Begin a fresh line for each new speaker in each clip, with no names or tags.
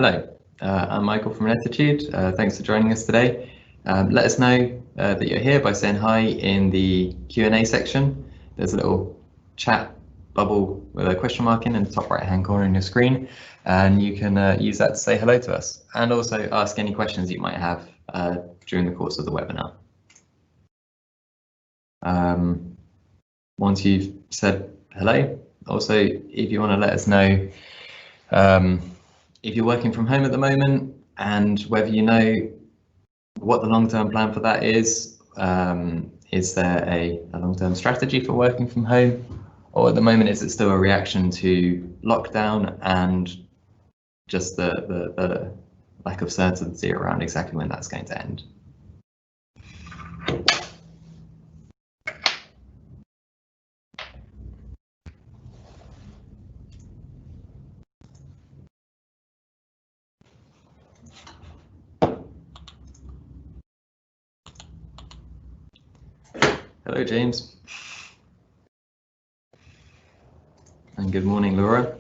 Hello, I'm Michael from Attitude. Thanks for joining us today. Let us know that you're here by saying hi in the Q&A section. There's a little chat bubble with a question mark in the top right hand corner on your screen, and you can use that to say hello to us and also ask any questions you might have during the course of the webinar. Once you've said hello, also if you want to let us know if you're working from home at the moment and whether you know what the long-term plan for that is there a long-term strategy for working from home, or at the moment is it still a reaction to lockdown and just the lack of certainty around exactly when that's going to end? Hello, James. And good morning, Laura.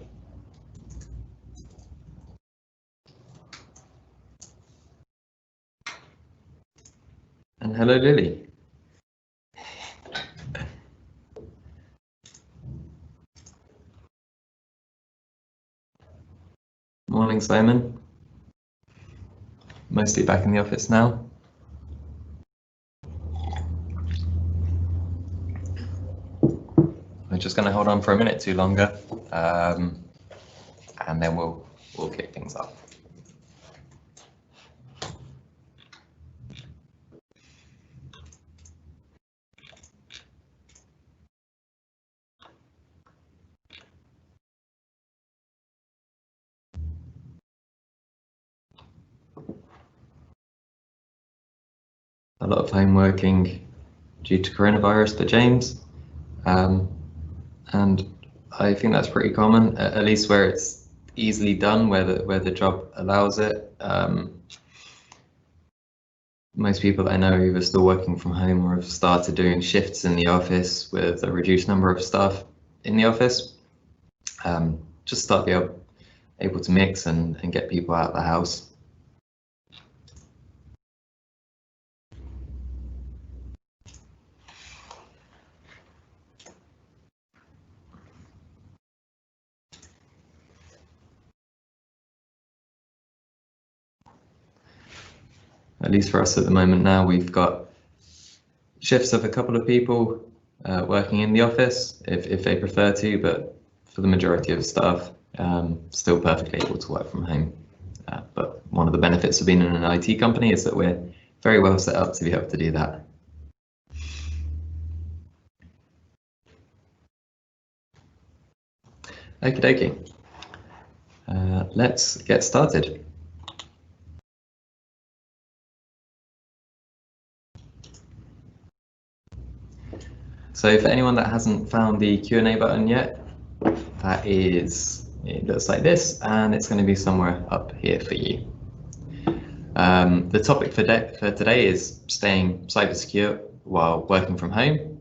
And hello, Lily. Morning, Simon. Mostly back in the office now. We're just going to hold on for a minute too longer, and then we'll kick things off. A lot of home working due to coronavirus for James, and I think that's pretty common, at least where it's easily done, where the job allows it. Most people that I know are either still working from home or have started doing shifts in the office with a reduced number of staff in the office. Just start being able to mix and get people out of the house. At least for us at the moment now, we've got shifts of a couple of people working in the office if they prefer to, but for the majority of staff, still perfectly able to work from home. But one of the benefits of being in an IT company is that we're very well set up to be able to do that. Okie dokie. Let's get started. So for anyone that hasn't found the Q&A button yet, it looks like this, and it's going to be somewhere up here for you. The topic for today is staying cyber secure while working from home.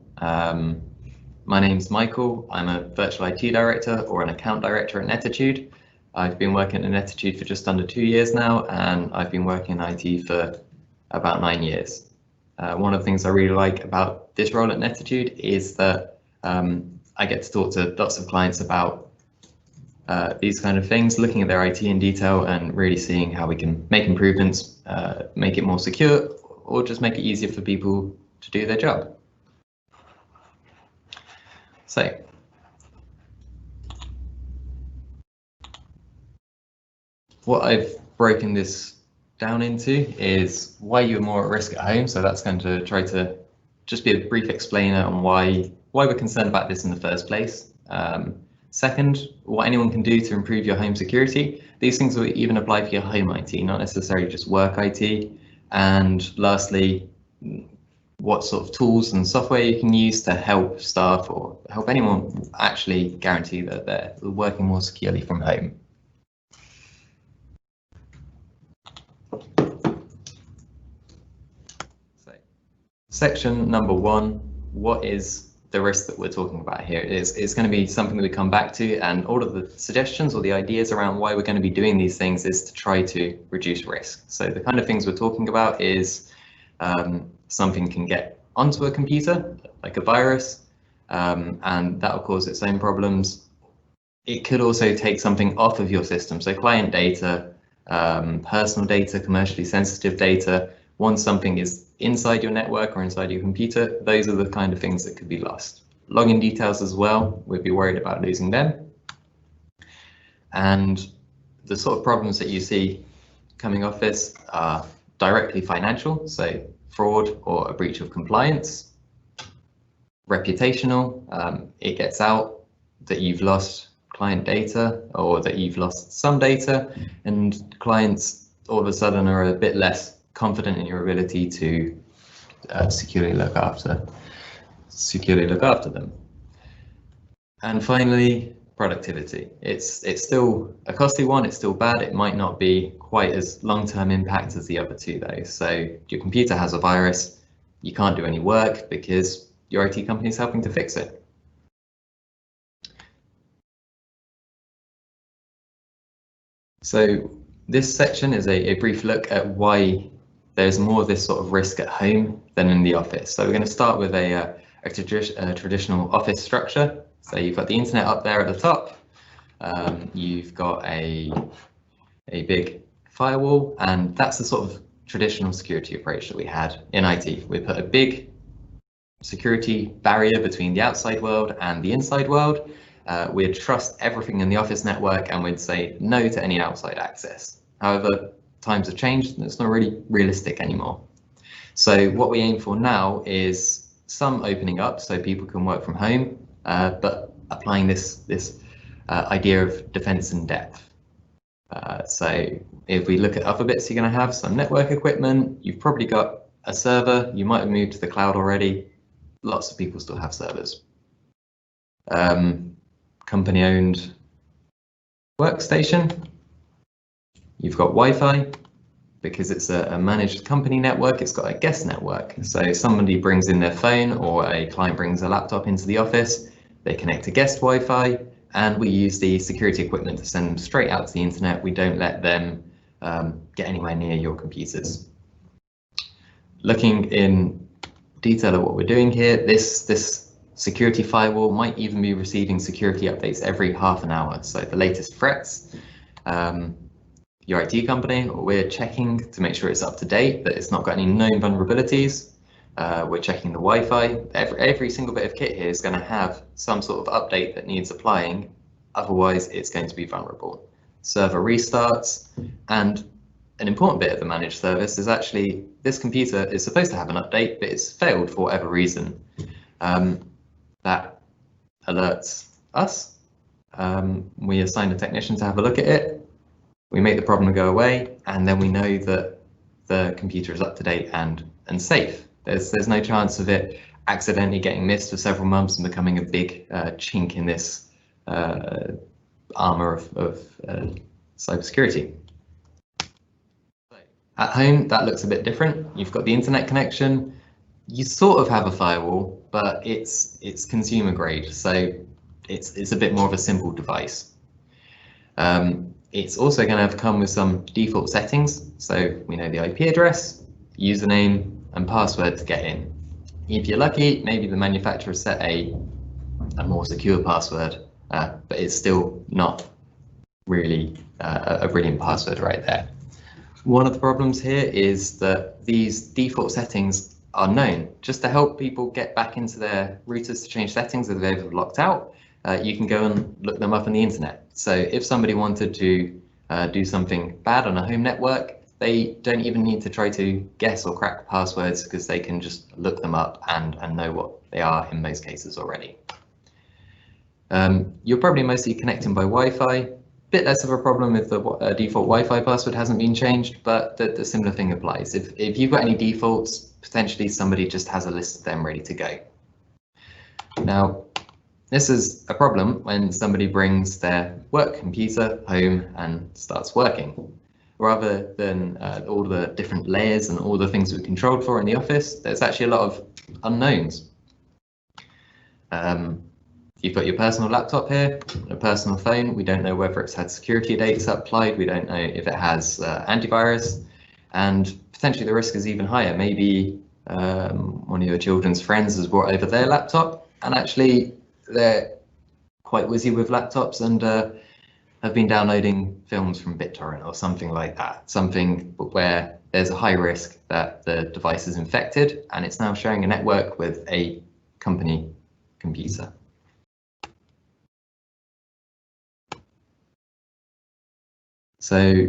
My name's Michael. I'm a virtual IT director or an account director at Attitude. I've been working at Attitude for just under 2 years now, and I've been working in IT for about 9 years. One of the things I really like about this role at Attitude is that I get to talk to lots of clients about these kind of things, looking at their IT in detail and really seeing how we can make improvements, make it more secure, or just make it easier for people to do their job. So, what I've broken this down into is why you're more at risk at home. So that's going to try to just be a brief explainer on why we're concerned about this in the first place. Second, what anyone can do to improve your home security. These things will even apply for your home IT, not necessarily just work IT. And lastly, what sort of tools and software you can use to help staff or help anyone actually guarantee that they're working more securely from home. So, section number 1, what is the risk that we're talking about here. It's going to be something that we come back to, and all of the suggestions or the ideas around why we're going to be doing these things is to try to reduce risk. So the kind of things we're talking about is something can get onto a computer, like a virus, and that will cause its own problems. It could also take something off of your system, so client data, personal data, commercially sensitive data. Once something is inside your network or inside your computer, those are the kind of things that could be lost. Login details as well, we'd be worried about losing them. And the sort of problems that you see coming off this are directly financial, so fraud or a breach of compliance. Reputational, it gets out that you've lost client data or that you've lost some data, and clients all of a sudden are a bit less confident in your ability to securely look after them. And finally, productivity. It's still a costly one, it's still bad, it might not be quite as long-term impact as the other two though. So your computer has a virus, you can't do any work because your IT company is helping to fix it. So this section is a brief look at why there's more of this sort of risk at home than in the office. So we're going to start with a traditional office structure. So you've got the internet up there at the top. You've got a big firewall, and that's the sort of traditional security approach that we had in IT. We put a big security barrier between the outside world and the inside world. We'd trust everything in the office network and we'd say no to any outside access. However, times have changed and it's not really realistic anymore. So what we aim for now is some opening up so people can work from home, but applying this idea of defense in depth. So if we look at other bits, you're going to have some network equipment, you've probably got a server, you might have moved to the cloud already. Lots of people still have servers. Company-owned workstation. You've got Wi-Fi, because it's a managed company network, it's got a guest network. So somebody brings in their phone or a client brings a laptop into the office, they connect to guest Wi-Fi, and we use the security equipment to send them straight out to the internet. We don't let them get anywhere near your computers. Looking in detail at what we're doing here, this security firewall might even be receiving security updates every half an hour. So the latest threats, your IT company, we're checking to make sure it's up to date, that it's not got any known vulnerabilities. We're checking the Wi-Fi. Every single bit of kit here is going to have some sort of update that needs applying, otherwise it's going to be vulnerable. Server restarts, and an important bit of the managed service is actually this computer is supposed to have an update, but it's failed for whatever reason. That alerts us. We assign a technician to have a look at it. We make the problem go away, and then we know that the computer is up to date and safe. There's no chance of it accidentally getting missed for several months and becoming a big chink in this armor of cybersecurity. At home, that looks a bit different. You've got the internet connection. You sort of have a firewall, but it's consumer grade, so it's a bit more of a simple device. It's also going to have come with some default settings, so we know the IP address, username, and password to get in. If you're lucky, maybe the manufacturer set a more secure password, but it's still not really a brilliant password right there. One of the problems here is that these default settings are known. Just to help people get back into their routers to change settings that they've locked out, you can go and look them up on the internet. So if somebody wanted to do something bad on a home network, they don't even need to try to guess or crack passwords, because they can just look them up and know what they are in most cases already. You're probably mostly connecting by Wi-Fi. Bit less of a problem if the default Wi-Fi password hasn't been changed, but the similar thing applies. If you've got any defaults, potentially somebody just has a list of them ready to go. Now, this is a problem when somebody brings their work computer home and starts working. Rather than all the different layers and all the things we controlled for in the office, there's actually a lot of unknowns. You've got your personal laptop here, a personal phone. We don't know whether it's had security updates applied. We don't know if it has antivirus, and potentially the risk is even higher. Maybe one of your children's friends has brought over their laptop, and actually they're quite whizzy with laptops and have been downloading films from BitTorrent or something like that. Something where there's a high risk that the device is infected and it's now sharing a network with a company computer. So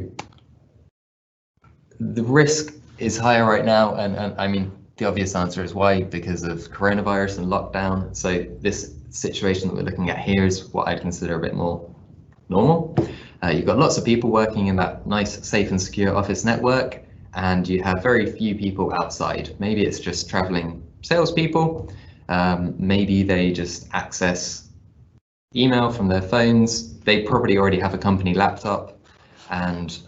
the risk is higher right now, and I mean, the obvious answer is why? Because of coronavirus and lockdown. So this situation that we're looking at here is what I'd consider a bit more normal. You've got lots of people working in that nice, safe and secure office network, and you have very few people outside. Maybe it's just traveling salespeople. Maybe they just access email from their phones. They probably already have a company laptop, and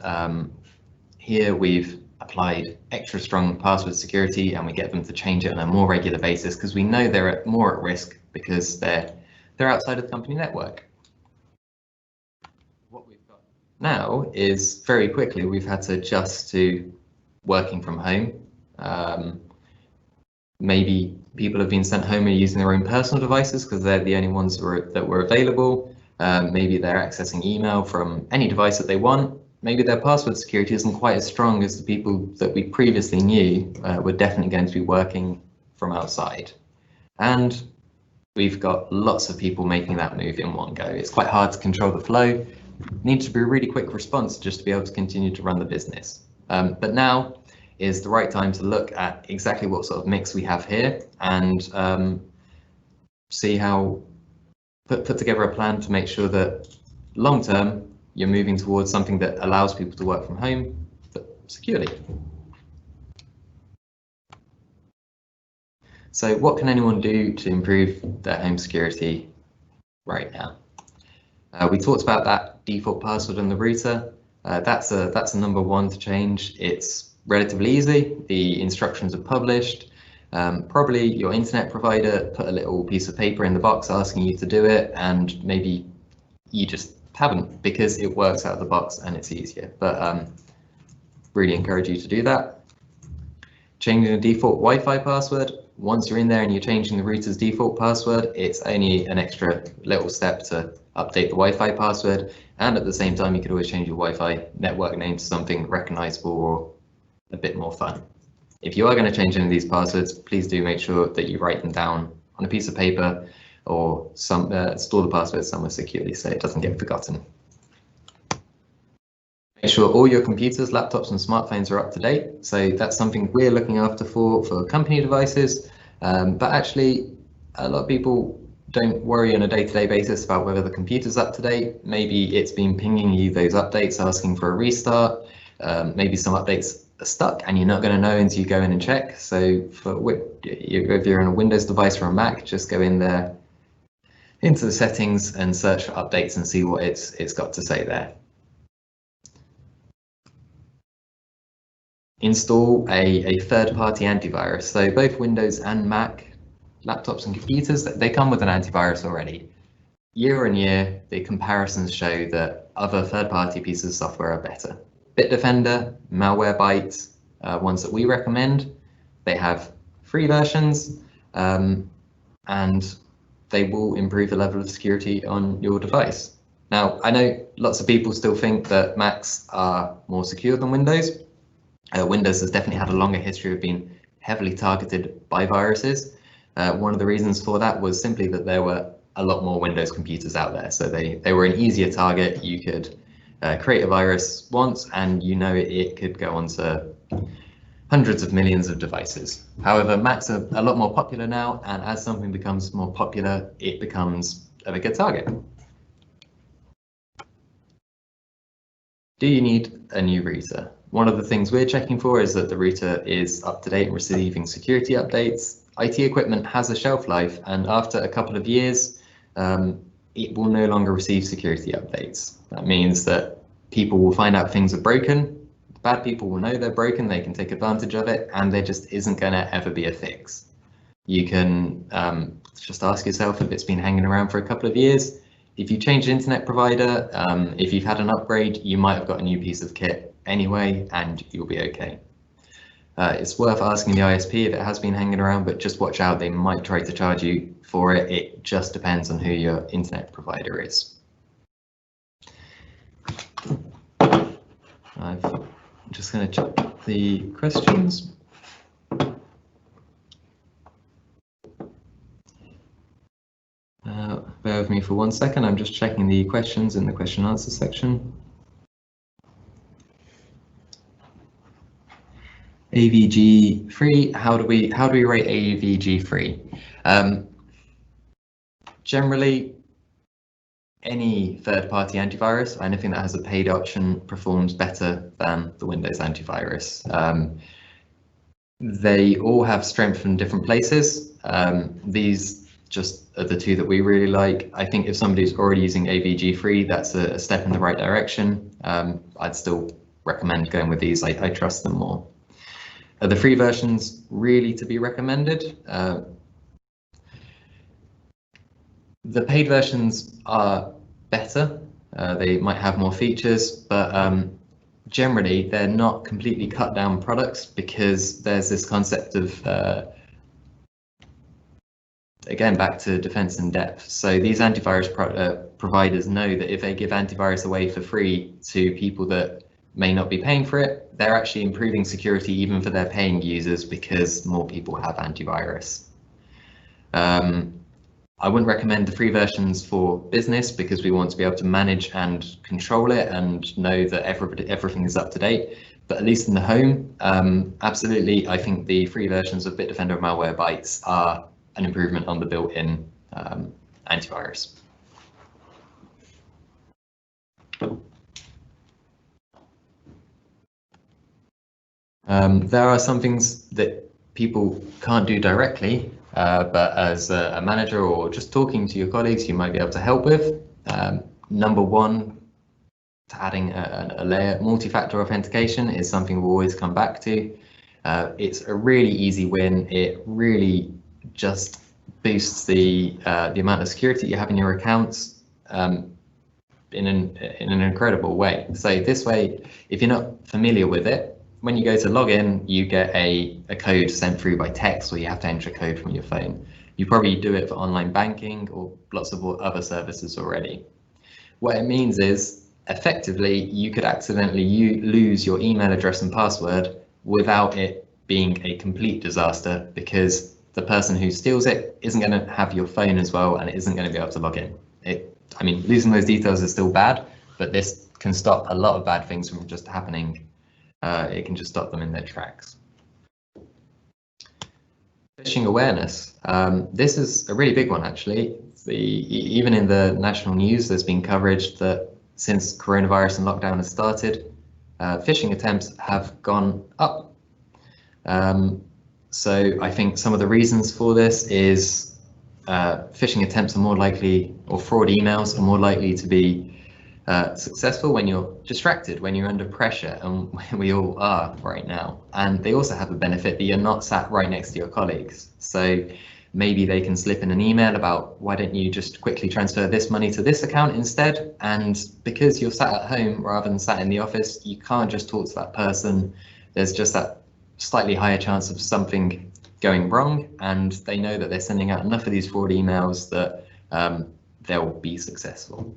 here we've applied extra strong password security, and we get them to change it on a more regular basis because we know they're more at risk because they're outside of the company network. What we've got now is very quickly we've had to adjust to working from home. Maybe people have been sent home and using their own personal devices because they're the only ones that were available. Maybe they're accessing email from any device that they want. Maybe their password security isn't quite as strong as the people that we previously knew were definitely going to be working from outside. And we've got lots of people making that move in one go. It's quite hard to control the flow. It needs to be a really quick response just to be able to continue to run the business. But now is the right time to look at exactly what sort of mix we have here and see how put together a plan to make sure that long term you're moving towards something that allows people to work from home but securely. So what can anyone do to improve their home security right now? We talked about that default password on the router. That's a number one to change. It's relatively easy. The instructions are published. Probably your internet provider put a little piece of paper in the box asking you to do it, and maybe you just haven't because it works out of the box and it's easier. But really encourage you to do that. Changing the default Wi-Fi password. Once you're in there and you're changing the router's default password, it's only an extra little step to update the Wi-Fi password, and at the same time you could always change your Wi-Fi network name to something recognizable or a bit more fun. If you are going to change any of these passwords, please do make sure that you write them down on a piece of paper or store the password somewhere securely so it doesn't get forgotten. Make sure all your computers, laptops and smartphones are up to date. So that's something we're looking after for company devices, but actually a lot of people don't worry on a day-to-day basis about whether the computer's up to date. Maybe it's been pinging you those updates asking for a restart. Maybe some updates are stuck and you're not going to know until you go in and check. So if you're on a Windows device or a Mac, just go in there into the settings and search for updates and see what it's got to say there. Install a third-party antivirus. So both Windows and Mac laptops and computers, they come with an antivirus already. Year on year, the comparisons show that other third-party pieces of software are better. Bitdefender, Malwarebytes, ones that we recommend, they have free versions and they will improve the level of security on your device. Now, I know lots of people still think that Macs are more secure than Windows. Windows has definitely had a longer history of being heavily targeted by viruses. One of the reasons for that was simply that there were a lot more Windows computers out there, so they were an easier target. You could create a virus once and you know it could go onto hundreds of millions of devices. However, Macs are a lot more popular now, and as something becomes more popular, it becomes a bigger target. Do you need a new router? One of the things we're checking for is that the router is up to date and receiving security updates. IT equipment has a shelf life, and after a couple of years, it will no longer receive security updates. That means that people will find out things are broken. Bad people will know they're broken, they can take advantage of it, and there just isn't going to ever be a fix. You can just ask yourself if it's been hanging around for a couple of years. If you change internet provider, if you've had an upgrade, you might have got a new piece of kit anyway, and you'll be okay. It's worth asking the ISP if it has been hanging around, but just watch out, they might try to charge you for it. It just depends on who your internet provider is. I'm just going to check the questions. Bear with me for 1 second, I'm just checking the questions in the question answer section. AVG free, how do we rate AVG free? Generally, any third-party antivirus, or anything that has a paid option, performs better than the Windows antivirus. They all have strength from different places. These just are the two that we really like. I think if somebody's already using AVG free, that's a step in the right direction. I'd still recommend going with these. I trust them more. Are the free versions really to be recommended? The paid versions are better. They might have more features, but generally they're not completely cut down products, because there's this concept of, again, back to defense in depth. So these antivirus providers know that if they give antivirus away for free to people that may not be paying for it, they're actually improving security even for their paying users, because more people have antivirus. I wouldn't recommend the free versions for business, because we want to be able to manage and control it and know that everything is up to date. But at least in the home, absolutely, I think the free versions of Bitdefender and Malwarebytes are an improvement on the built-in antivirus. There are some things that people can't do directly, but as a manager or just talking to your colleagues, you might be able to help with. Number one, adding a layer, multi-factor authentication is something we'll always come back to. It's a really easy win. It really just boosts the amount of security you have in your accounts in an incredible way. So this way, if you're not familiar with it, when you go to log in, you get a code sent through by text, or you have to enter a code from your phone. You probably do it for online banking or lots of other services already. What it means is, effectively, you could accidentally lose your email address and password without it being a complete disaster, because the person who steals it isn't going to have your phone as well, and it isn't going to be able to log in. I mean, losing those details is still bad, but this can stop a lot of bad things from just happening. It can just stop them in their tracks. Phishing awareness. This is a really big one, actually. Even in the national news, there's been coverage that since coronavirus and lockdown has started, phishing attempts have gone up. So I think some of the reasons for this is phishing attempts are more likely, or fraud emails are more likely to be successful when you're distracted, when you're under pressure, and we all are right now. And they also have the benefit that you're not sat right next to your colleagues. So maybe they can slip in an email about, why don't you just quickly transfer this money to this account instead? And because you're sat at home rather than sat in the office, you can't just talk to that person. There's just that slightly higher chance of something going wrong, and they know that they're sending out enough of these fraud emails that they'll be successful.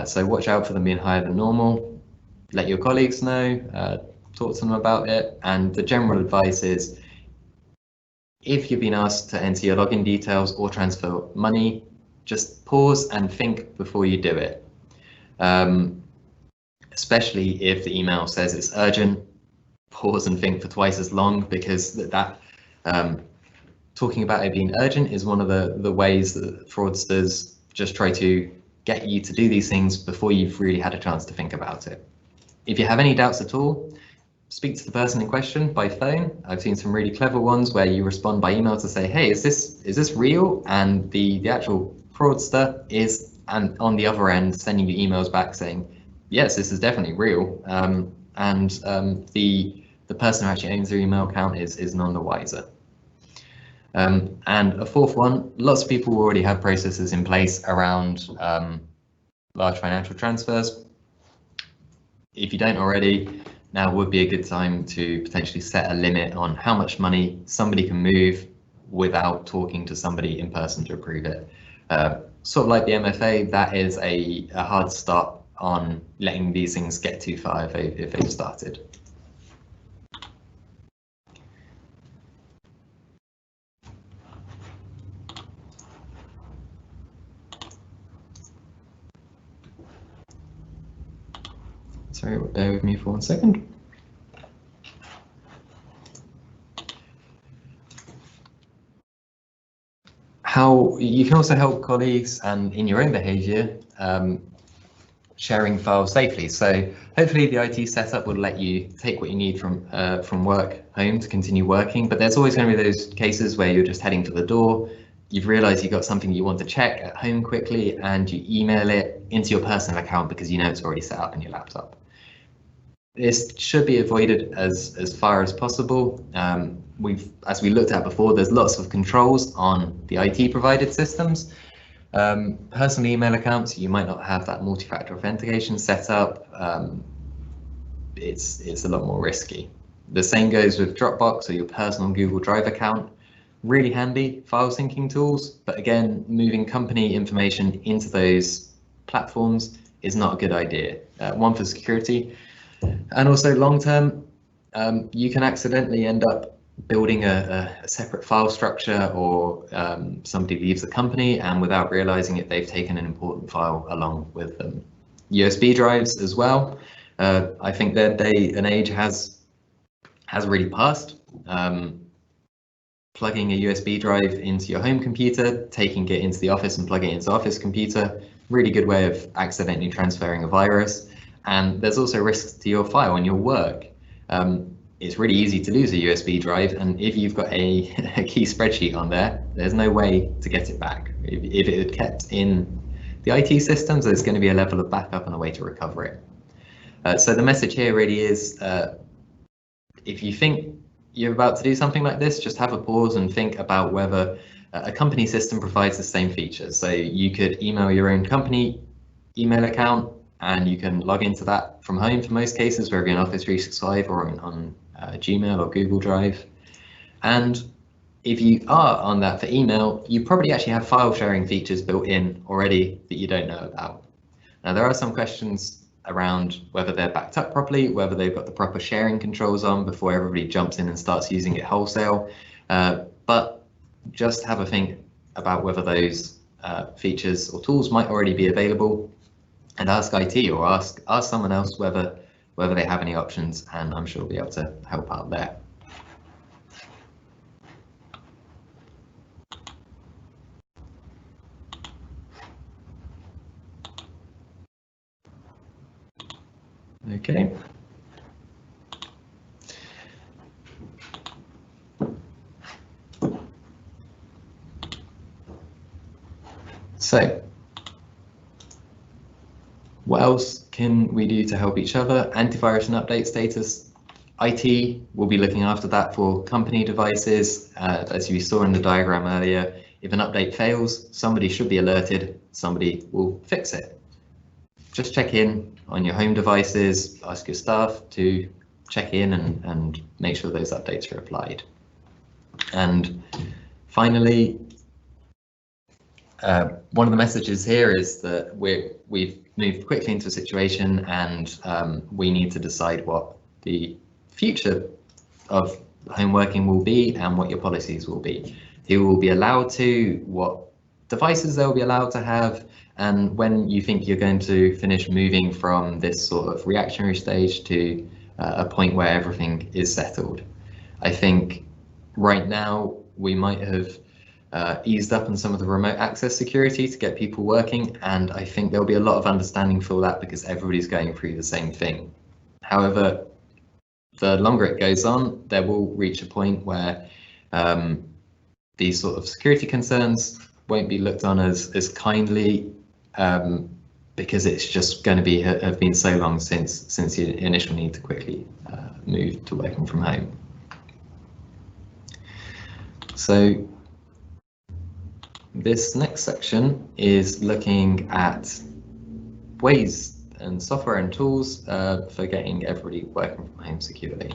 So watch out for them being higher than normal. Let your colleagues know, talk to them about it. And the general advice is, if you've been asked to enter your login details or transfer money, just pause and think before you do it. Especially if the email says it's urgent, pause and think for twice as long, because talking about it being urgent is one of the ways that fraudsters just try to get you to do these things before you've really had a chance to think about it. If you have any doubts at all, speak to the person in question by phone. I've seen some really clever ones where you respond by email to say, hey, is this real? And the actual fraudster is on the other end sending you emails back saying, yes, this is definitely real. The person who actually owns their email account is none the wiser. And a fourth one, lots of people already have processes in place around large financial transfers. If you don't already, now would be a good time to potentially set a limit on how much money somebody can move without talking to somebody in person to approve it. Sort of like the MFA, that is a hard stop on letting these things get too far if they've started. Sorry, bear with me for 1 second. How you can also help colleagues and in your own behavior, sharing files safely. So hopefully the IT setup will let you take what you need from work home to continue working, but there's always going to be those cases where you're just heading to the door, you've realized you've got something you want to check at home quickly, and you email it into your personal account because you know it's already set up in your laptop. This should be avoided as far as possible. As we looked at before, there's lots of controls on the IT provided systems. Personal email accounts, you might not have that multi-factor authentication set up. It's a lot more risky. The same goes with Dropbox or your personal Google Drive account. Really handy file syncing tools, but again, moving company information into those platforms is not a good idea. One, for security, and also long term, you can accidentally end up building a separate file structure, or somebody leaves the company and without realizing it, they've taken an important file along with them. USB drives as well. I think their day and age has really passed. Plugging a USB drive into your home computer, taking it into the office and plugging it into the office computer, really good way of accidentally transferring a virus. And there's also risks to your file and your work. It's really easy to lose a USB drive, and if you've got a key spreadsheet on there, there's no way to get it back. If it had kept in the IT systems, there's going to be a level of backup and a way to recover it. So the message here really is, if you think you're about to do something like this, just have a pause and think about whether a company system provides the same features. So you could email your own company email account, and you can log into that from home for most cases, whether you're in Office 365 or on Gmail or Google Drive. And if you are on that for email, you probably actually have file sharing features built in already that you don't know about. Now, there are some questions around whether they're backed up properly, whether they've got the proper sharing controls on before everybody jumps in and starts using it wholesale. But just have a think about whether those features or tools might already be available, and ask IT or ask someone else whether they have any options, and I'm sure we'll be able to help out there. Okay. So, what else can we do to help each other? Antivirus and update status. IT will be looking after that for company devices. As you saw in the diagram earlier, if an update fails, somebody should be alerted, somebody will fix it. Just check in on your home devices, ask your staff to check in and make sure those updates are applied. And finally, one of the messages here is that we've moved quickly into a situation, and we need to decide what the future of home working will be and what your policies will be. Who will be allowed to, what devices they'll be allowed to have, and when you think you're going to finish moving from this sort of reactionary stage to a point where everything is settled. I think right now we might have eased up on some of the remote access security to get people working, and I think there'll be a lot of understanding for that because everybody's going through the same thing. However, the longer it goes on, there will reach a point where these sort of security concerns won't be looked on as kindly, because it's just going to have been so long since the initial need to quickly move to working from home. So This next section is looking at ways and software and tools for getting everybody working from home securely.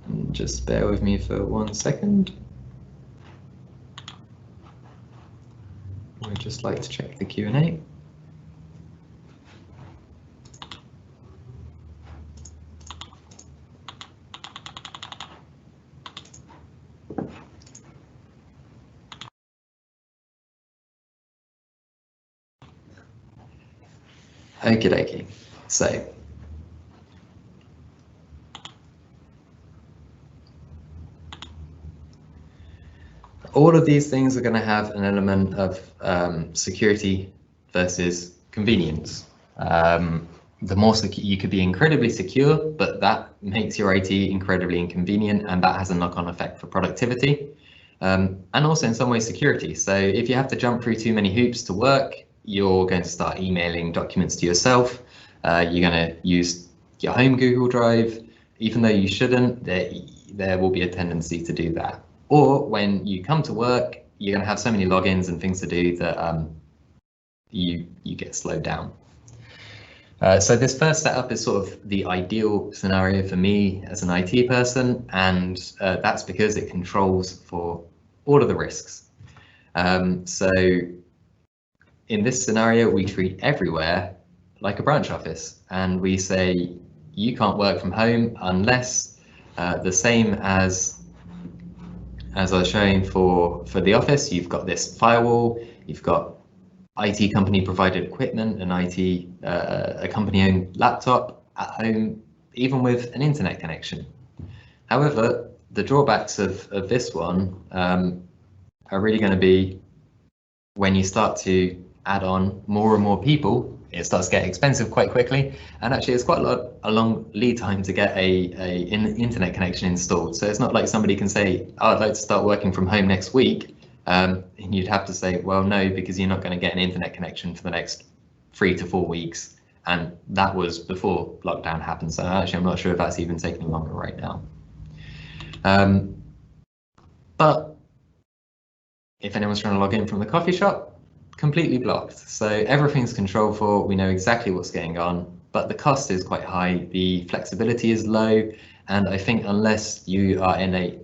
And just bear with me for 1 second. I'd just like to check the Q&A. Okie dokie. So all of these things are going to have an element of security versus convenience. The more you could be incredibly secure, but that makes your IT incredibly inconvenient, and that has a knock-on effect for productivity, and also in some ways security. So if you have to jump through too many hoops to work, you're going to start emailing documents to yourself. You're going to use your home Google Drive, even though you shouldn't. There will be a tendency to do that. Or when you come to work, you're going to have so many logins and things to do that you get slowed down. So this first setup is sort of the ideal scenario for me as an IT person, and that's because it controls for all of the risks. So in this scenario, we treat everywhere like a branch office, and we say you can't work from home unless the same as I was showing for the office, you've got this firewall, you've got IT company provided equipment, and a company owned laptop at home, even with an internet connection. However, the drawbacks of this one are really going to be when you start to add on more and more people, it starts to get expensive quite quickly, and actually it's quite a long lead time to get an internet connection installed. So it's not like somebody can say, oh, I'd like to start working from home next week, and you'd have to say, well, no, because you're not going to get an internet connection for the next 3 to 4 weeks, and that was before lockdown happened. So actually I'm not sure if that's even taking longer right now. But if anyone's trying to log in from the coffee shop, completely blocked. So everything's controlled for, we know exactly what's going on, but the cost is quite high, the flexibility is low, and I think unless you are in a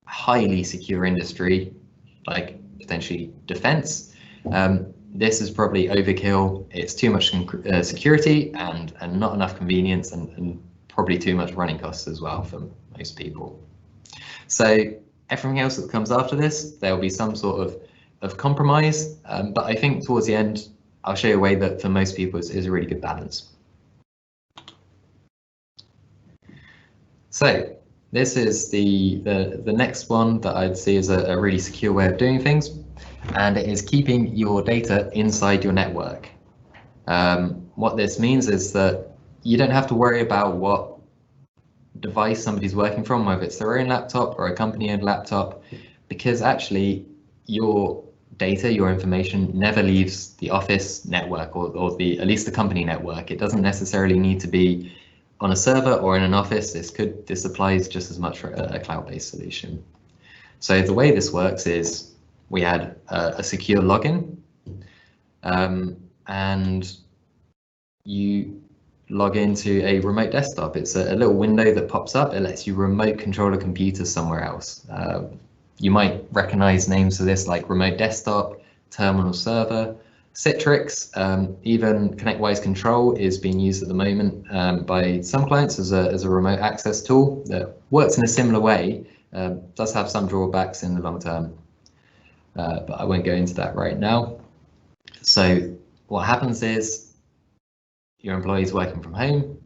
highly secure industry, like potentially defense, this is probably overkill. It's too much security and not enough convenience, and probably too much running costs as well for most people. So everything else that comes after this, there will be some sort of compromise, but I think towards the end, I'll show you a way that for most people is a really good balance. So this is the next one that I'd see as a really secure way of doing things, and it is keeping your data inside your network. What this means is that you don't have to worry about what device somebody's working from, whether it's their own laptop or a company-owned laptop, because actually your data, your information never leaves the office network or at least the company network. It doesn't necessarily need to be on a server or in an office. This applies just as much for a cloud-based solution. So the way this works is we add a secure login, and you log into a remote desktop. It's a little window that pops up. It lets you remote control a computer somewhere else. You might recognize names for this like remote desktop, terminal server, Citrix, even ConnectWise Control is being used at the moment by some clients as a remote access tool that works in a similar way, does have some drawbacks in the long term, but I won't go into that right now. So what happens is your employees working from home,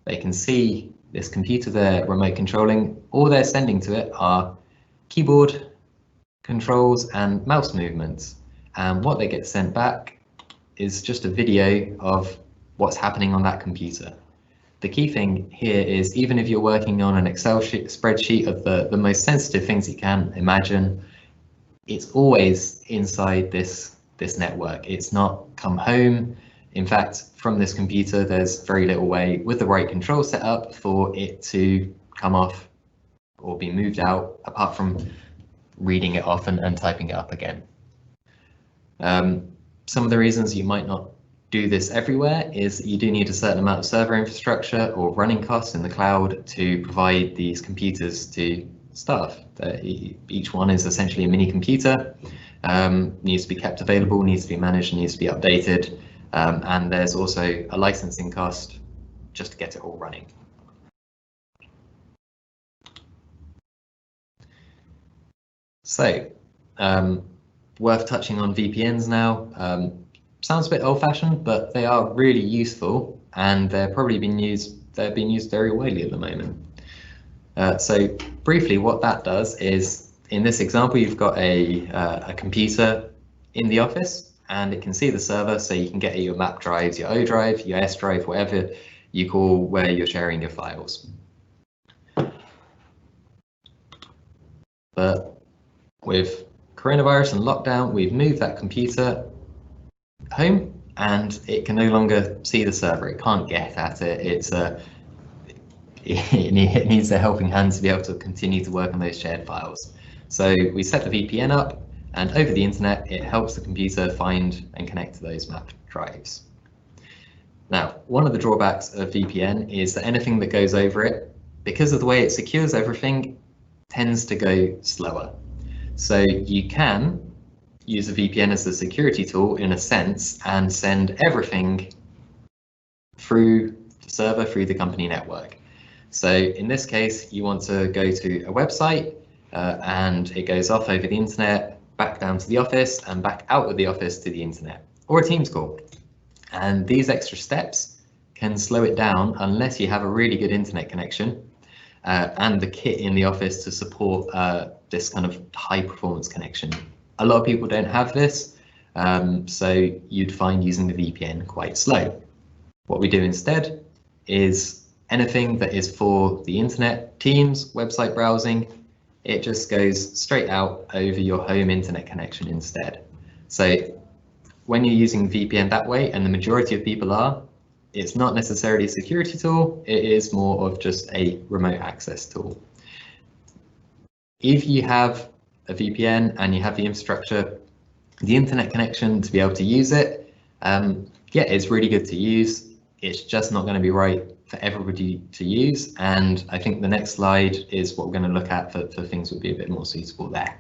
they can see this computer they're remote controlling. All they're sending to it are keyboard controls and mouse movements, and what they get sent back is just a video of what's happening on that computer. The key thing here is, even if you're working on an Excel spreadsheet of the most sensitive things you can imagine, it's always inside this network. It's not come home. In fact, from this computer, there's very little way with the right control set up for it to come off or be moved out, apart from reading it off and typing it up again. Some of the reasons you might not do this everywhere is that you do need a certain amount of server infrastructure or running costs in the cloud to provide these computers to staff. Each one is essentially a mini computer, needs to be kept available, needs to be managed, needs to be updated, and there's also a licensing cost just to get it all running. So, worth touching on VPNs now. Sounds a bit old-fashioned, but they are really useful, and they're being used very widely at the moment. So briefly, what that does is, in this example, you've got a computer in the office, and it can see the server, so you can get your map drives, your O drive, your S drive, whatever you call where you're sharing your files. But with coronavirus and lockdown, we've moved that computer home, and it can no longer see the server. It can't get at it. It needs a helping hand to be able to continue to work on those shared files. So we set the VPN up, and over the internet, it helps the computer find and connect to those mapped drives. Now, one of the drawbacks of VPN is that anything that goes over it, because of the way it secures everything, tends to go slower. So you can use a VPN as a security tool in a sense and send everything through the server, through the company network. So in this case, you want to go to a website and it goes off over the internet, back down to the office and back out of the office to the internet, or a Teams call. And these extra steps can slow it down unless you have a really good internet connection and the kit in the office to support this kind of high performance connection. A lot of people don't have this, so you'd find using the VPN quite slow. What we do instead is anything that is for the internet, Teams, website browsing, it just goes straight out over your home internet connection instead. So when you're using VPN that way, and the majority of people are, it's not necessarily a security tool, it is more of just a remote access tool. If you have a VPN and you have the infrastructure, the internet connection to be able to use it, yeah, it's really good to use. It's just not going to be right for everybody to use. And I think the next slide is what we're going to look at for things that would be a bit more suitable there.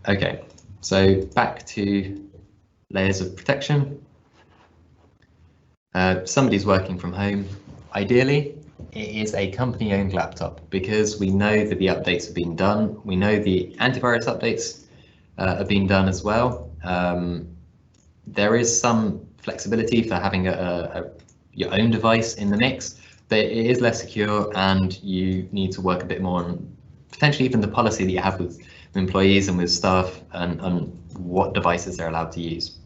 Okay, so back to layers of protection. Somebody's working from home. Ideally, it is a company-owned laptop because we know that the updates have been done. We know the antivirus updates have been done as well. There is some flexibility for having your own device in the mix, but it is less secure, and you need to work a bit more on potentially even the policy that you have with employees and with staff and what devices they're allowed to use.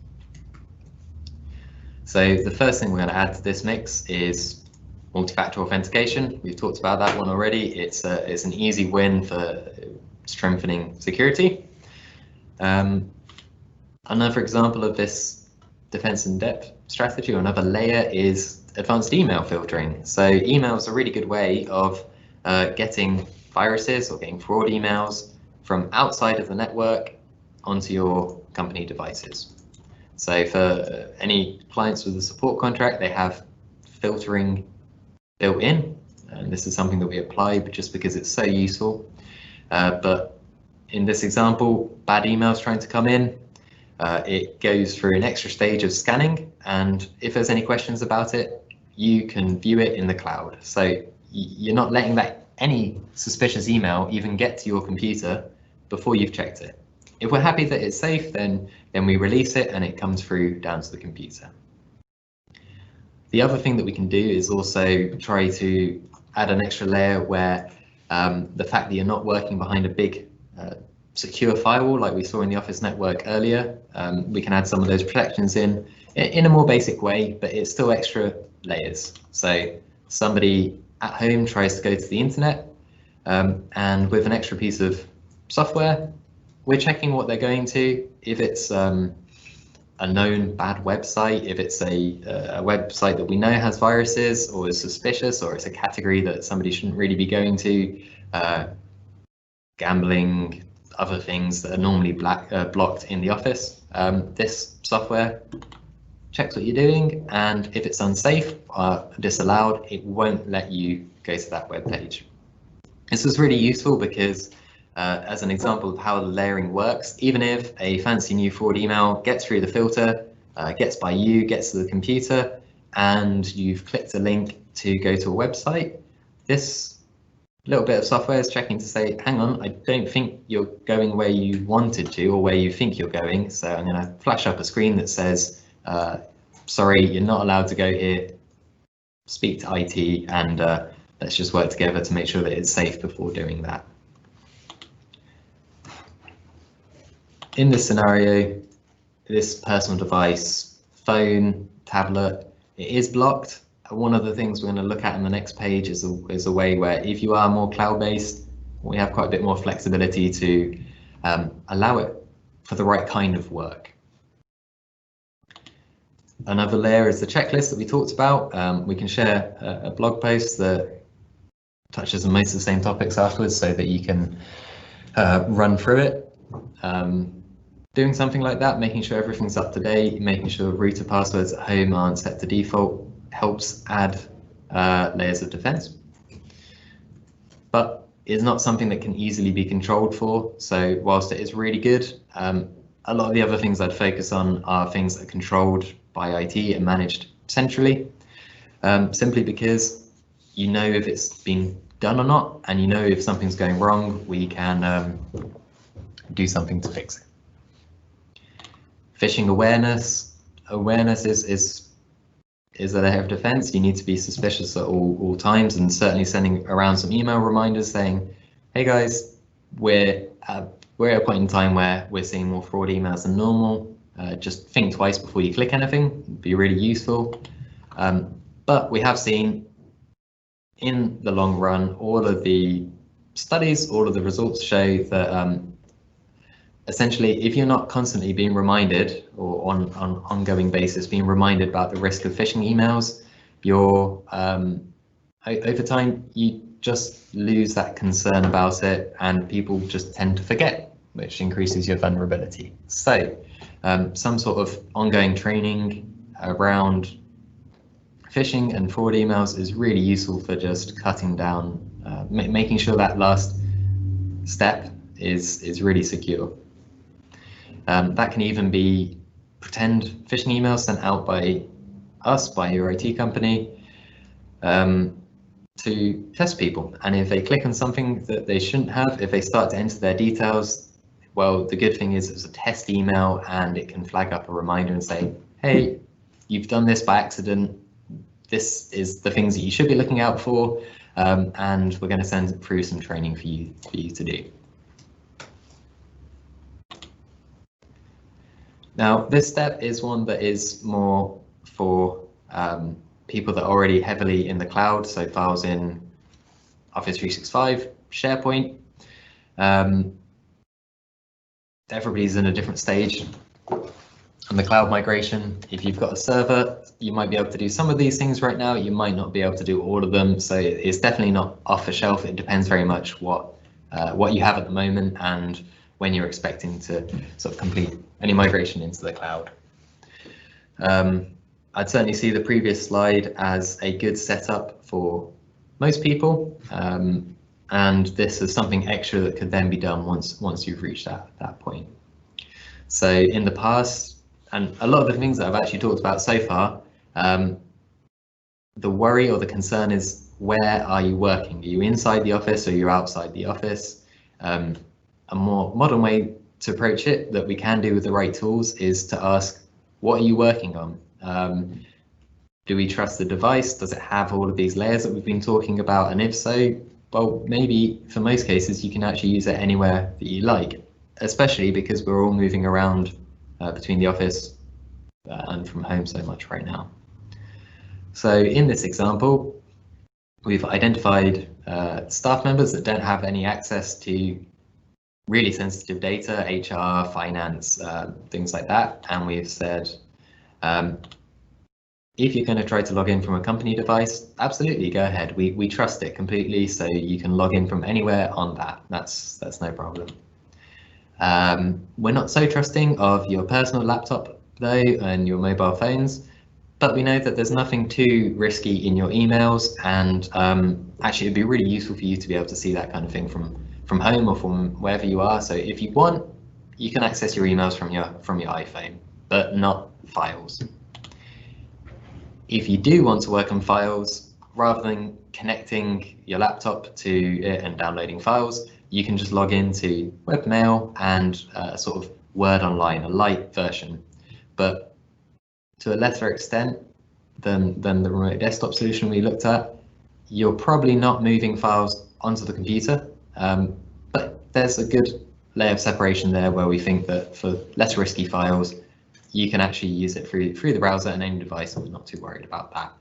So the first thing we're going to add to this mix is multi-factor authentication. We've talked about that one already. It's an easy win for strengthening security. Another example of this defense in depth strategy, or another layer, is advanced email filtering. So email is a really good way of getting viruses or getting fraud emails from outside of the network onto your company devices. So for any clients with a support contract, they have filtering built in, and this is something that we apply just because it's so useful. But in this example, bad emails trying to come in, it goes through an extra stage of scanning, and if there's any questions about it, you can view it in the cloud. So you're not letting any suspicious email even get to your computer before you've checked it. If we're happy that it's safe, then we release it and it comes through down to the computer. The other thing that we can do is also try to add an extra layer where the fact that you're not working behind a big secure firewall like we saw in the Office network earlier, we can add some of those protections in a more basic way, but it's still extra layers. So somebody at home tries to go to the internet, and with an extra piece of software, we're checking what they're going to. If it's a known bad website, if it's a website that we know has viruses or is suspicious, or it's a category that somebody shouldn't really be going to, gambling, other things that are normally blocked in the office. This software checks what you're doing, and if it's unsafe or disallowed, it won't let you go to that web page. This is really useful because as an example of how the layering works, even if a fancy new forward email gets through the filter, gets by you, gets to the computer, and you've clicked a link to go to a website, this little bit of software is checking to say, hang on, I don't think you're going where you wanted to or where you think you're going. So I'm going to flash up a screen that says, sorry, you're not allowed to go here. Speak to IT and let's just work together to make sure that it's safe before doing that. In this scenario, this personal device, phone, tablet, it is blocked. One of the things we're going to look at in the next page is a way where if you are more cloud-based, we have quite a bit more flexibility to allow it for the right kind of work. Another layer is the checklist that we talked about. We can share a blog post that touches on most of the same topics afterwards so that you can run through it. Doing something like that, making sure everything's up to date, making sure router passwords at home aren't set to default, helps add layers of defense, but is not something that can easily be controlled for. So whilst it is really good, a lot of the other things I'd focus on are things that are controlled by IT and managed centrally, simply because you know if it's being done or not, and you know if something's going wrong, we can do something to fix it. Phishing awareness is a layer of defense. You need to be suspicious at all times, and certainly sending around some email reminders saying, hey guys, we're at a point in time where we're seeing more fraud emails than normal. Just think twice before you click anything. It'd be really useful. But we have seen in the long run, all of the studies, all of the results show that essentially, if you're not constantly being reminded or on an ongoing basis being reminded about the risk of phishing emails, you're over time you just lose that concern about it, and people just tend to forget, which increases your vulnerability. So some sort of ongoing training around phishing and fraud emails is really useful for just cutting down, making sure that last step is really secure. That can even be pretend phishing emails sent out by us, by your IT company, to test people. And if they click on something that they shouldn't have, if they start to enter their details, well, the good thing is it's a test email and it can flag up a reminder and say, hey, you've done this by accident. This is the things that you should be looking out for, and we're going to send through some training for you to do. Now, this step is one that is more for people that are already heavily in the cloud, so files in Office 365, SharePoint. Everybody's in a different stage on the cloud migration. If you've got a server, you might be able to do some of these things right now. You might not be able to do all of them, so it's definitely not off the shelf. It depends very much what you have at the moment and when you're expecting to sort of complete any migration into the cloud. I'd certainly see the previous slide as a good setup for most people, and this is something extra that could then be done once you've reached that point. So in the past, and a lot of the things that I've actually talked about so far, the worry or the concern is, where are you working? Are you inside the office or you're outside the office? A more modern way to approach it that we can do with the right tools is to ask, what are you working on? Do we trust the device? Does it have all of these layers that we've been talking about? And if so, well, maybe for most cases, you can actually use it anywhere that you like, especially because we're all moving around between the office and from home so much right now. So in this example, we've identified staff members that don't have any access to really sensitive data, HR, finance, things like that. And we've said, if you're going to try to log in from a company device, absolutely go ahead. We trust it completely, so you can log in from anywhere on that. That's no problem. We're not so trusting of your personal laptop though and your mobile phones, but we know that there's nothing too risky in your emails, and actually it'd be really useful for you to be able to see that kind of thing from home or from wherever you are. So if you want, you can access your emails from your iPhone, but not files. If you do want to work on files, rather than connecting your laptop to it and downloading files, you can just log into webmail and sort of Word Online, a light version. But to a lesser extent than the remote desktop solution we looked at, you're probably not moving files onto the computer, but there's a good layer of separation there where we think that for less risky files, you can actually use it through the browser and any device, and we're not too worried about that.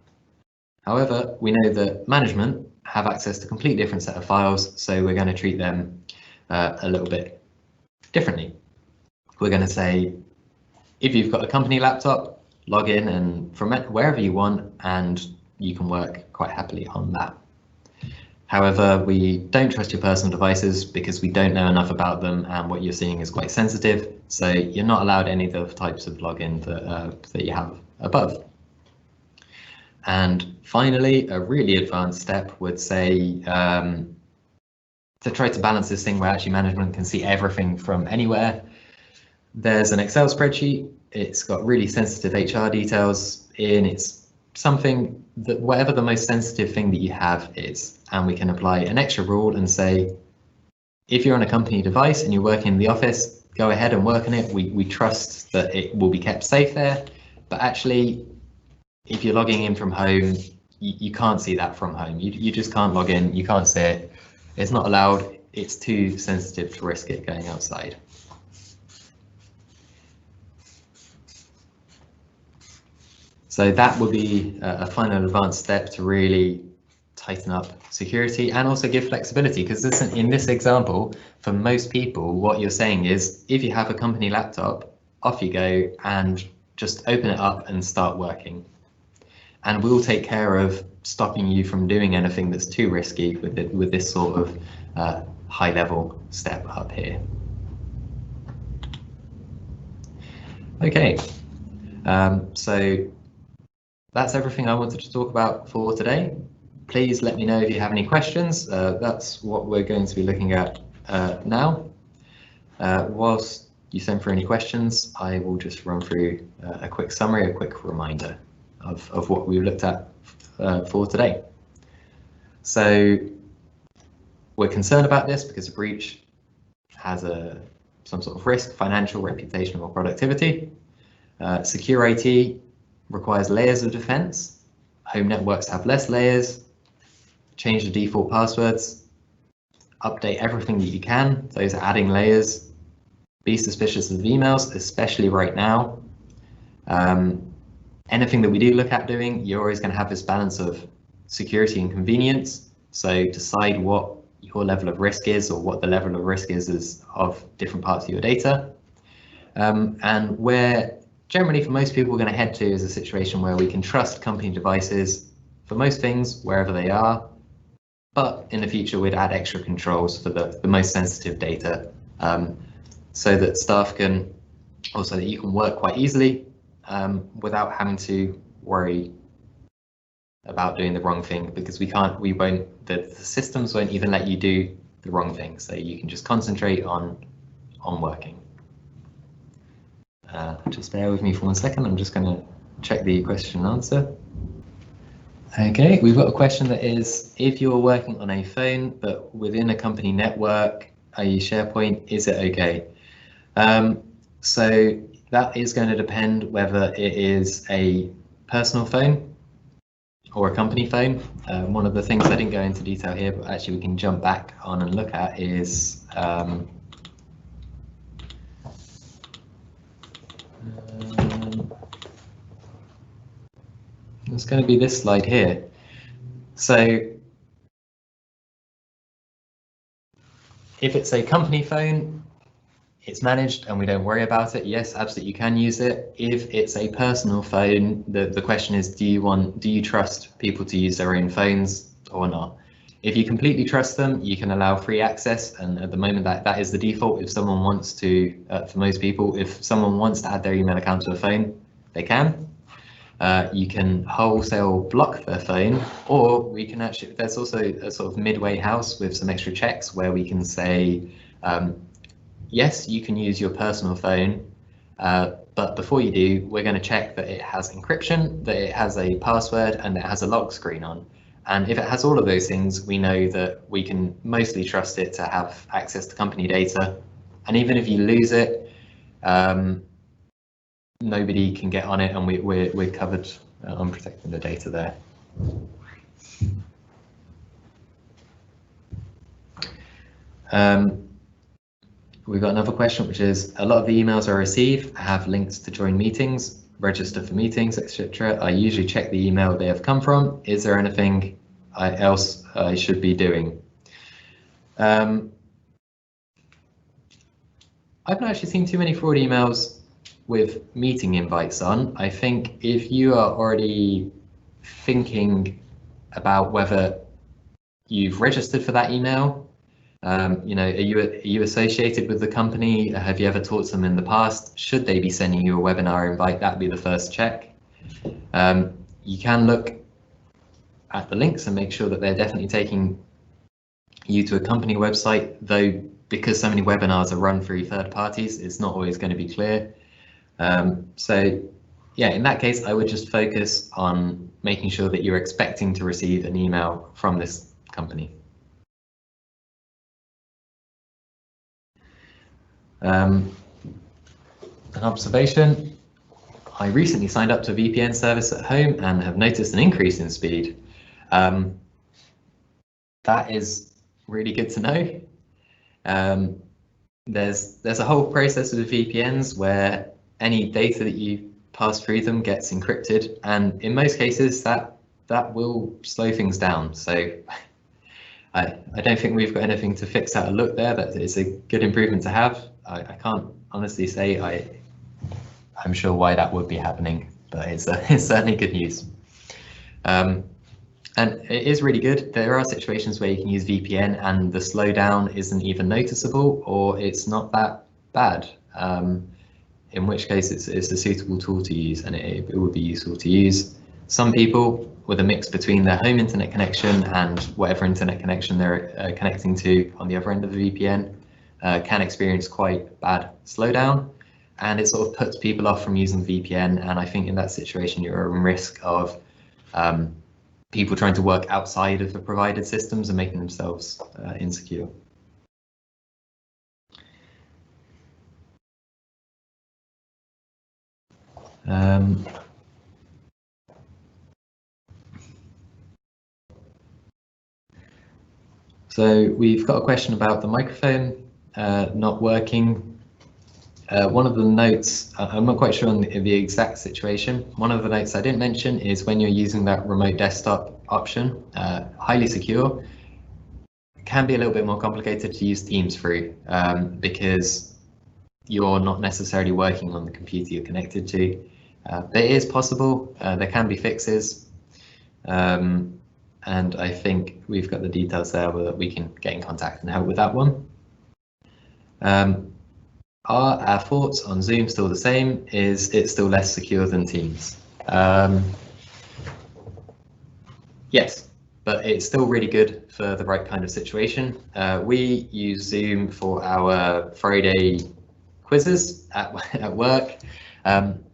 However, we know that management have access to a completely different set of files, so we're going to treat them a little bit differently. We're going to say, if you've got a company laptop, log in and from wherever you want, and you can work quite happily on that. However, we don't trust your personal devices because we don't know enough about them, and what you're seeing is quite sensitive, so you're not allowed any of the types of login that you have above. And finally, a really advanced step would say to try to balance this thing where actually management can see everything from anywhere. There's an Excel spreadsheet. It's got really sensitive HR details in. It's something that whatever the most sensitive thing that you have is, and we can apply an extra rule and say, if you're on a company device and you're working in the office, go ahead and work on it. We trust that it will be kept safe there, but actually, if you're logging in from home, you can't see that from home. You just can't log in, you can't see it. It's not allowed, it's too sensitive to risk it going outside. So that would be a final advanced step to really tighten up security and also give flexibility, because in this example, for most people, what you're saying is, if you have a company laptop, off you go and just open it up and start working. And we'll take care of stopping you from doing anything that's too risky with this sort of high level step up here. Okay, so that's everything I wanted to talk about for today. Please let me know if you have any questions. That's what we're going to be looking at now. Whilst you send for any questions, I will just run through a quick summary, a quick reminder of what we've looked at for today. So we're concerned about this because a breach has some sort of risk, financial, reputational, or productivity. Secure IT requires layers of defense. Home networks have less layers. Change the default passwords. Update everything that you can. Those are adding layers. Be suspicious of emails, especially right now. Anything that we do look at doing, you're always going to have this balance of security and convenience. So decide what your level of risk is, or what the level of risk is of different parts of your data. And where generally for most people we're going to head to is a situation where we can trust company devices for most things, wherever they are. But in the future, we'd add extra controls for the most sensitive data, so that staff can, also that you can work quite easily without having to worry about doing the wrong thing, because the systems won't even let you do the wrong thing, so you can just concentrate on working. Just bear with me for 1 second. I'm just going to check the question and answer. Okay, we've got a question that is, if you're working on a phone but within a company network, i.e. SharePoint, is it okay? So that is going to depend whether it is a personal phone or a company phone. One of the things I didn't go into detail here, but actually we can jump back on and look at is it's going to be this slide here. So If it's a company phone, it's managed and we don't worry about it. Yes, absolutely, you can use it. If it's a personal phone, the question is, do you trust people to use their own phones or not? If you completely trust them, you can allow free access, and at the moment that is the default. If someone wants to, for most people, if someone wants to add their email account to a phone, they can. You can wholesale block their phone, or we can actually, there's also a sort of midway house with some extra checks where we can say, yes, you can use your personal phone, but before you do, we're going to check that it has encryption, that it has a password, and that it has a lock screen on. And if it has all of those things, we know that we can mostly trust it to have access to company data. And even if you lose it, nobody can get on it, and we're covered on protecting the data there. We've got another question, which is, a lot of the emails I receive have links to join meetings, register for meetings, etc. I usually check the email they have come from. Is there anything else I should be doing? I've not actually seen too many fraud emails with meeting invites on. I think if you are already thinking about whether you've registered for that email, you know, are you associated with the company? Have you ever talked to them in the past? Should they be sending you a webinar invite? That'd be the first check. You can look at the links and make sure that they're definitely taking you to a company website, though because so many webinars are run through third parties, it's not always going to be clear. So yeah, in that case, I would just focus on making sure that you're expecting to receive an email from this company. An observation, I recently signed up to a VPN service at home and have noticed an increase in speed. That is really good to know. There's a whole process with VPNs where any data that you pass through them gets encrypted, and in most cases that will slow things down. So I don't think we've got anything to fix that look there. That is a good improvement to have. I can't honestly say I'm sure why that would be happening, but it's certainly good news. And it is really good. There are situations where you can use VPN and the slowdown isn't even noticeable, or it's not that bad. In which case it's a suitable tool to use, and it would be useful to use. Some people, with a mix between their home internet connection and whatever internet connection they're connecting to on the other end of the VPN, can experience quite bad slowdown, and it sort of puts people off from using VPN. And I think in that situation, you're at risk of people trying to work outside of the provided systems and making themselves insecure. So we've got a question about the microphone not working. One of the notes, I'm not quite sure on the exact situation. One of the notes I didn't mention is when you're using that remote desktop option, highly secure, can be a little bit more complicated to use Teams through because you're not necessarily working on the computer you're connected to. It is possible, there can be fixes, and I think we've got the details there that we can get in contact and help with that one. Are our thoughts on Zoom still the same? Is it still less secure than Teams? Yes, but it's still really good for the right kind of situation. We use Zoom for our Friday quizzes at work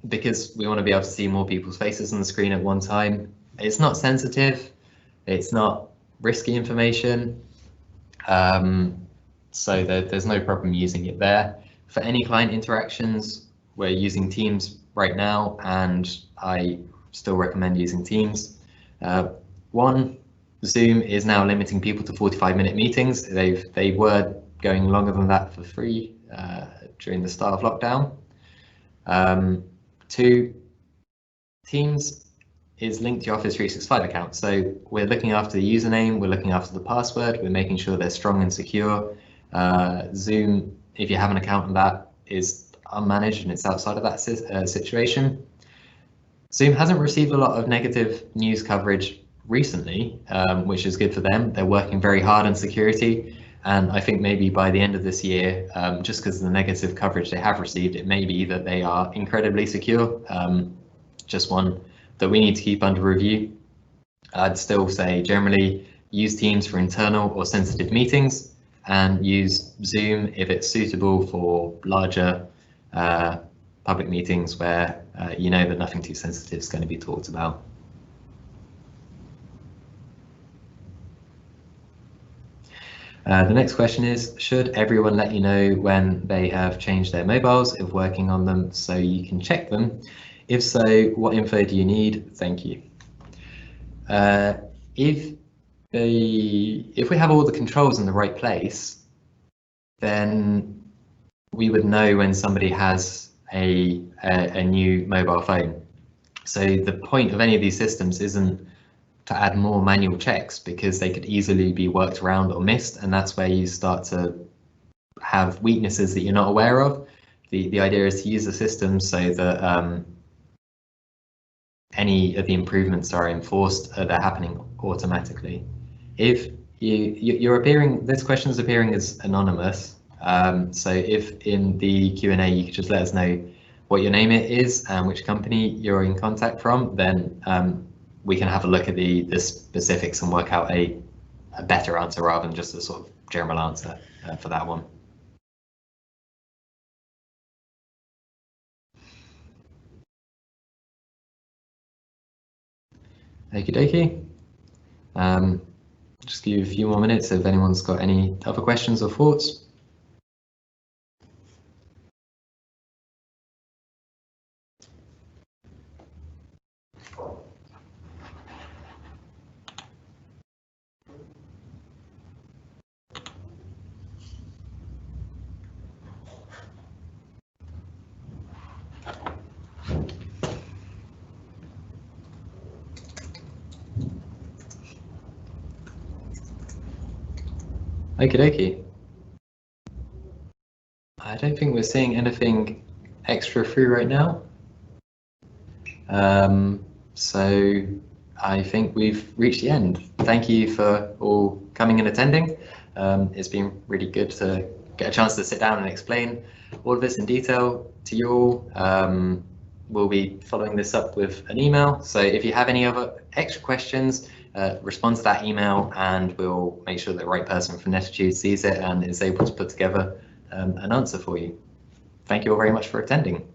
because we want to be able to see more people's faces on the screen at one time. It's not sensitive, it's not risky information, so there's no problem using it there. For any client interactions, we're using Teams right now, and I still recommend using Teams. One, Zoom is now limiting people to 45-minute meetings. They were going longer than that for free during the start of lockdown. Two, Teams is linked to your Office 365 account. So we're looking after the username, we're looking after the password, we're making sure they're strong and secure. Zoom, if you have an account on that, is unmanaged and it's outside of that situation. Zoom hasn't received a lot of negative news coverage recently, which is good for them. They're working very hard on security, and I think maybe by the end of this year, just because of the negative coverage they have received, it may be that they are incredibly secure. Just one that we need to keep under review. I'd still say generally use Teams for internal or sensitive meetings, and use Zoom if it's suitable for larger public meetings where you know that nothing too sensitive is going to be talked about. The next question is, should everyone let you know when they have changed their mobiles if working on them so you can check them? If so, what info do you need? Thank you. If we have all the controls in the right place, then we would know when somebody has a new mobile phone. So the point of any of these systems isn't to add more manual checks, because they could easily be worked around or missed, and that's where you start to have weaknesses that you're not aware of. The idea is to use the system so that any of the improvements are enforced, they're happening automatically. If you're appearing, this question is appearing as anonymous, so if in the Q&A you could just let us know what your name is and which company you're in contact from, then we can have a look at the specifics and work out a better answer rather than just a sort of general answer for that one. Okie dokie. Just give you a few more minutes if anyone's got any other questions or thoughts. Okie dokie. I don't think we're seeing anything extra through right now. So I think we've reached the end. Thank you for all coming and attending. It's been really good to get a chance to sit down and explain all of this in detail to you all. We'll be following this up with an email. So if you have any other extra questions, respond to that email and we'll make sure the right person from Nettitude sees it and is able to put together an answer for you. Thank you all very much for attending.